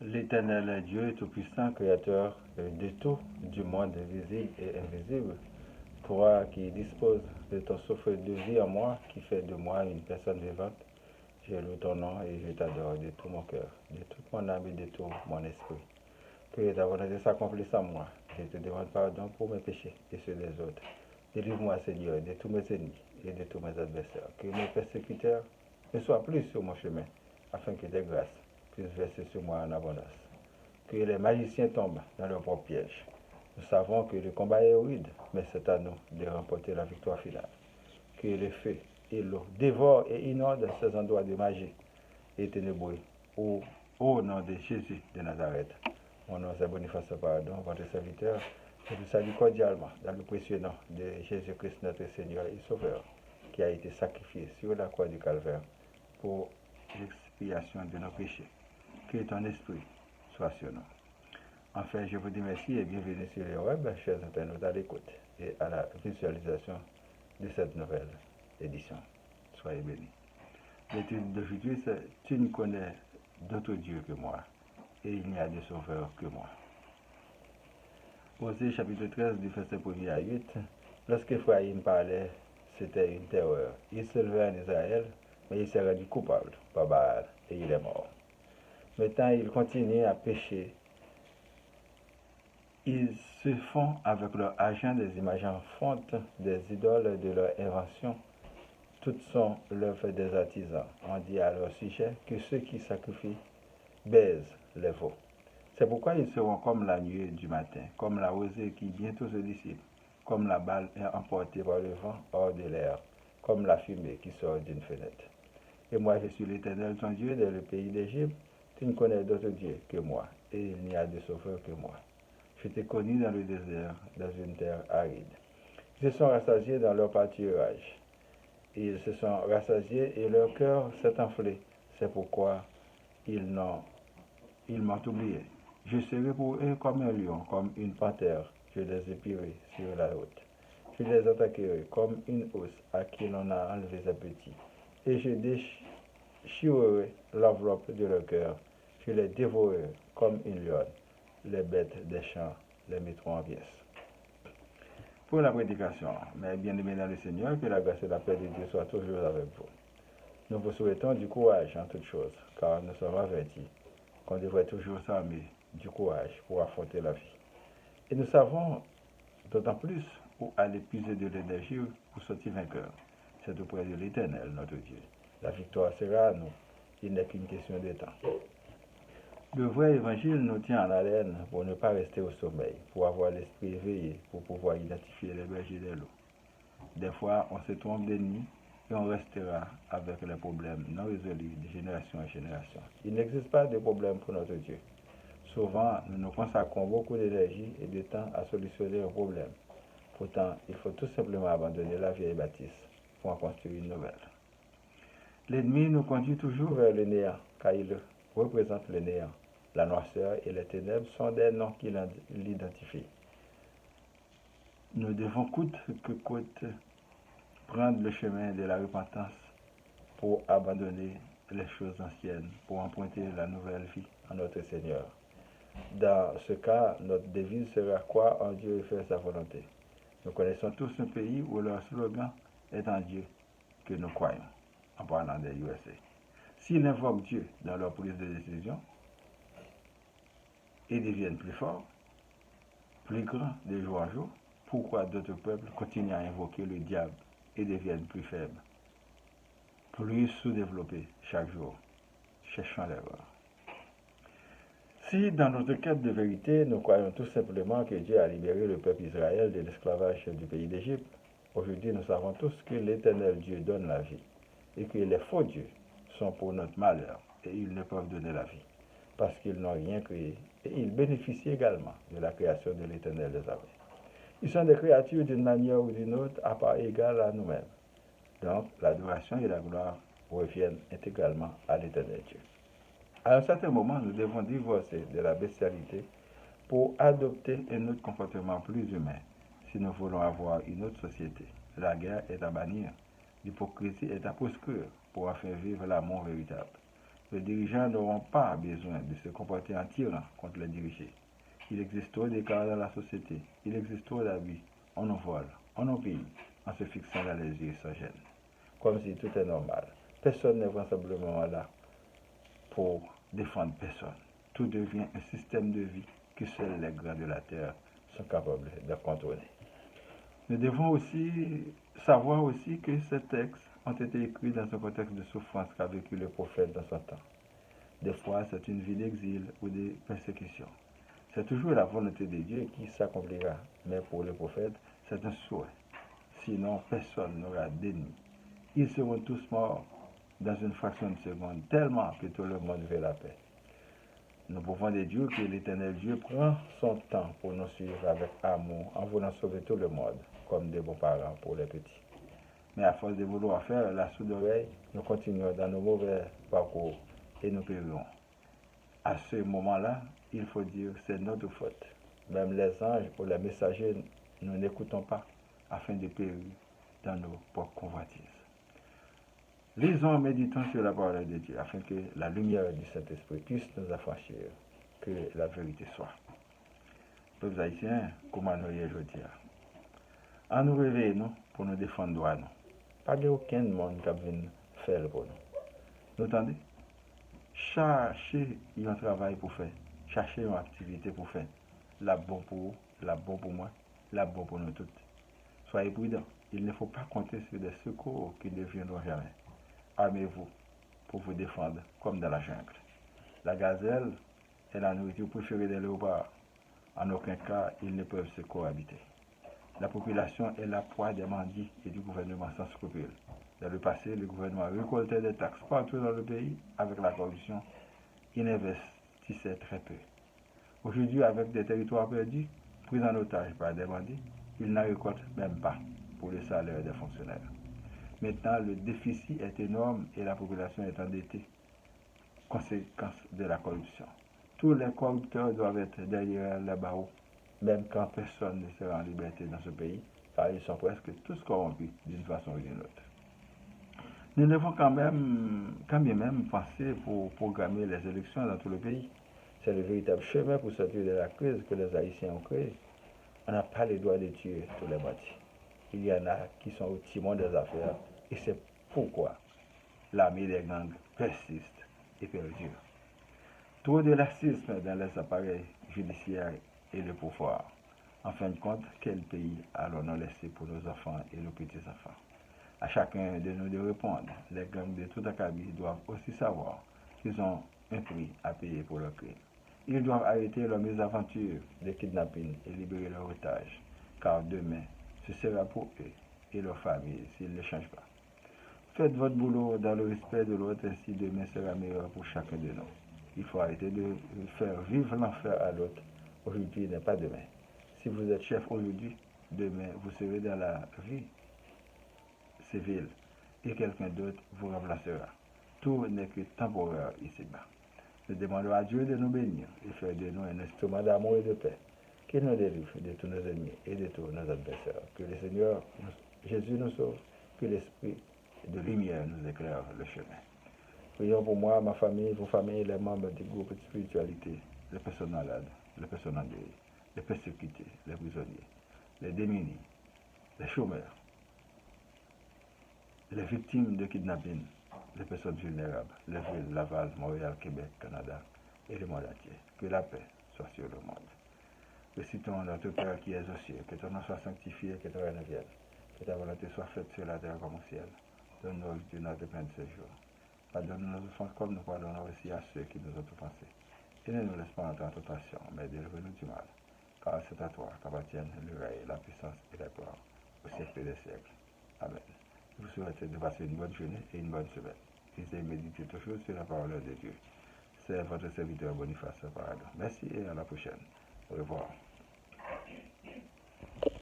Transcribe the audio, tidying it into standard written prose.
L'Éternel Dieu Tout-Puissant, Créateur de tout, du monde visible et invisible, toi qui disposes de ton souffle de vie en moi, qui fait de moi une personne vivante, je loue ton nom et je t'adore de tout mon cœur, de toute mon âme et de tout mon esprit. Que ta volonté s'accomplisse en moi. Je te demande pardon pour mes péchés et ceux des autres. Délivre-moi, Seigneur, de tous mes ennemis et de tous mes adversaires. Que mes persécuteurs ne soient plus sur mon chemin, afin que tes grâces puissent verser sur moi en abondance. Que les magiciens tombent dans leur propre piège. Nous savons que le combat est rude, mais c'est à nous de remporter la victoire finale. Que le feu et l'eau dévorent et inondent ces endroits de magie et ténébreux. Au nom de Jésus de Nazareth. Mon nom c'est Boniface Pardon, votre serviteur. Je vous salue cordialement dans le précieux nom de Jésus-Christ, notre Seigneur et Sauveur, qui a été sacrifié sur la croix du Calvaire pour l'expiation de nos péchés. Que ton esprit soit sur nous. Enfin, je vous dis merci et bienvenue sur le web, chers internautes, à l'écoute et à la visualisation de cette nouvelle édition. Soyez bénis. L'étude d'aujourd'hui, c'est « Tu ne connais d'autre Dieu que moi, et il n'y a de sauveur que moi ». Osée chapitre 13, du verset 1 à 8, lorsqu'Ephraïm parlait, c'était une terreur. Il se levait en Israël, mais il s'est rendu coupable par Baal, et il est mort. Maintenant, il continue à pécher. Ils se font avec leur argent des images en fonte, des idoles de leur invention. Toutes sont l'œuvre des artisans. On dit à leur sujet que ceux qui sacrifient baisent les veaux. C'est pourquoi ils seront comme la nuée du matin, comme la rosée qui bientôt se dissipe, comme la balle emportée par le vent hors de l'air, comme la fumée qui sort d'une fenêtre. Et moi, je suis l'Éternel, ton Dieu, dans le pays d'Égypte. Tu ne connais d'autre Dieu que moi, et il n'y a de sauveur que moi. Je t'ai connu dans le désert, dans une terre aride. Ils se sont rassasiés dans leur pâturage. Ils se sont rassasiés et leur cœur s'est enflé. C'est pourquoi ils m'ont oublié. Je serai pour eux comme un lion, comme une panthère. Je les épierai sur la route. Je les attaquerai comme une housse à qui l'on a enlevé ses petits. Et je déchirerai l'enveloppe de leur cœur. Je les dévorerai comme une lionne. Les bêtes des champs les mettront en pièces. Pour la prédication, mes bien-aimés dans le Seigneur, que la grâce et la paix de Dieu soient toujours avec vous. Nous vous souhaitons du courage en toutes choses, car nous sommes avertis qu'on devrait toujours s'armer du courage pour affronter la vie. Et nous savons d'autant plus où aller puiser de l'énergie pour sortir vainqueur. C'est auprès de l'Éternel, notre Dieu. La victoire sera à nous. Il n'est qu'une question de temps. Le vrai évangile nous tient en haleine pour ne pas rester au sommeil, pour avoir l'esprit éveillé, pour pouvoir identifier les bergers des loups. Des fois, on se trompe d'ennemi et on restera avec les problèmes non résolus de génération en génération. Il n'existe pas de problème pour notre Dieu. Souvent, nous nous consacrons beaucoup d'énergie et de temps à solutionner un problème. Pourtant, il faut tout simplement abandonner la vieille bâtisse pour en construire une nouvelle. L'ennemi nous conduit toujours vers le néant, car il représente le néant. La noirceur et les ténèbres sont des noms qui l'identifient. Nous devons coûte que coûte prendre le chemin de la repentance pour abandonner les choses anciennes, pour emprunter la nouvelle vie à notre Seigneur. Dans ce cas, notre devise sera croire en Dieu et faire sa volonté. Nous connaissons tous un pays où leur slogan est en Dieu que nous croyons, en parlant des USA. S'ils invoquent Dieu dans leur prise de décision et deviennent plus forts, plus grands de jour en jour, pourquoi d'autres peuples continuent à invoquer le diable et deviennent plus faibles, plus sous-développés chaque jour, cherchant l'erreur? Si dans notre quête de vérité, nous croyons tout simplement que Dieu a libéré le peuple Israël de l'esclavage du pays d'Égypte, aujourd'hui nous savons tous que l'Éternel Dieu donne la vie et que les faux dieux sont pour notre malheur et ils ne peuvent donner la vie parce qu'ils n'ont rien créé et ils bénéficient également de la création de l'Éternel des armées. Ils sont des créatures d'une manière ou d'une autre à part égale à nous-mêmes. Donc l'adoration et la gloire reviennent intégralement à l'Éternel Dieu. À un certain moment, nous devons divorcer de la bestialité pour adopter un autre comportement plus humain si nous voulons avoir une autre société. La guerre est à bannir, l'hypocrisie est à proscrire pour enfin vivre l'amour véritable. Les dirigeants n'auront pas besoin de se comporter en tyran contre les dirigés. Il existe trop d'écarts dans la société. Il existe trop d'abus. On nous vole, on nous pille, en se fixant dans les yeux sans gêne. Comme si tout est normal. Personne n'est vraisemblablement là pour défendre personne. Tout devient un système de vie que seuls les grands de la terre sont capables de contrôler. Nous devons aussi savoir aussi que ces textes ont été écrits dans un contexte de souffrance qu'a vécu le prophète dans son temps. Des fois, c'est une vie d'exil ou de persécution. C'est toujours la volonté de Dieu qui s'accomplira, mais pour le prophète, c'est un souhait. Sinon, personne n'aura d'ennemis. Ils seront tous morts dans une fraction de seconde, tellement que tout le monde veut la paix. Nous pouvons déduire que l'Éternel Dieu prend son temps pour nous suivre avec amour en voulant sauver tout le monde, comme des bons parents pour les petits. Mais à force de vouloir faire la sourde oreille, nous continuons dans nos mauvais parcours et nous périrons. À ce moment-là, il faut dire c'est notre faute. Même les anges ou les messagers, nous n'écoutons pas afin de périr dans nos propres convoitises. Lisons et méditons sur la parole de Dieu afin que la lumière du Saint-Esprit puisse nous affranchir, que la vérité soit. Peuple haïtien, comment nous y aujourd'hui? À nous réveiller nous pour nous défendre droit nous. Pas de aucun monde qui vient faire pour nous. Vous entendez? Cherchez un travail pour faire, cherchez une activité pour faire. La bonne pour vous, la bonne pour moi, la bonne pour nous toutes. Soyez prudents, il ne faut pas compter sur des secours qui ne viendront jamais. Armez-vous pour vous défendre comme dans la jungle. La gazelle est la nourriture préférée des léopards. En aucun cas, ils ne peuvent se cohabiter. La population est la proie des bandits et du gouvernement sans scrupules. Dans le passé, le gouvernement récoltait des taxes partout dans le pays. Avec la corruption, il investissait très peu. Aujourd'hui, avec des territoires perdus, pris en otage par des bandits, il n'en récolte même pas pour le salaire des fonctionnaires. Maintenant, le déficit est énorme et la population est endettée. Conséquence de la corruption. Tous les corrupteurs doivent être derrière les barreaux, même quand personne ne sera en liberté dans ce pays, car ils sont presque tous corrompus d'une façon ou d'une autre. Nous devons quand bien même penser pour programmer les élections dans tout le pays. C'est le véritable chemin pour sortir de la crise que les Haïtiens ont créée. On n'a pas le droit de tuer tous les bandits. Il y en a qui sont au timon des affaires et c'est pourquoi l'armée des gangs persiste et perdure. Trop de laxisme dans les appareils judiciaires et le pouvoir. En fin de compte, quel pays allons-nous laisser pour nos enfants et nos petits-enfants? À chacun de nous de répondre. Les gangs de tout acabit doivent aussi savoir qu'ils ont un prix à payer pour leur crime. Ils doivent arrêter leurs mésaventures de kidnapping et libérer leurs otages, car demain, ce sera pour eux et leurs familles s'ils ne changent pas. Faites votre boulot dans le respect de l'autre, ainsi demain sera meilleur pour chacun de nous. Il faut arrêter de faire vivre l'enfer à l'autre. Aujourd'hui n'est pas demain. Si vous êtes chef aujourd'hui, demain vous serez dans la vie civile et quelqu'un d'autre vous remplacera. Tout n'est que temporaire ici-bas. Nous demandons à Dieu de nous bénir et faire de nous un instrument d'amour et de paix. Qu'il nous délivre de tous nos ennemis et de tous nos adversaires. Que le Seigneur Jésus nous sauve, que l'Esprit de lumière nous éclaire le chemin. Prions pour moi, ma famille, vos familles, les membres du groupe de spiritualité, les personnes malades, les personnes en deuil, les persécutés, les prisonniers, les démunis, les chômeurs, les victimes de kidnapping, les personnes vulnérables, les villes Laval, Montréal, Québec, Canada et le monde entier. Que la paix soit sur le monde. Récitons notre Père qui es aux cieux, que ton nom soit sanctifié, que ton règne vienne, que ta volonté soit faite sur la terre comme au ciel. Donne-nous aujourd'hui notre pain de ce jour. Pardonne-nous nos offenses comme nous pardonnons aussi à ceux qui nous ont offensés. Et ne nous laisse pas entrer en tentation, mais délivre-nous du mal. Car c'est à toi qu'appartiennent le règne, la puissance et la gloire au siècle des siècles. Amen. Je vous souhaite de passer une bonne journée et une bonne semaine. Lisez et méditez toujours sur la parole de Dieu. C'est votre serviteur Boniface Paradon. Merci et à la prochaine. Au revoir.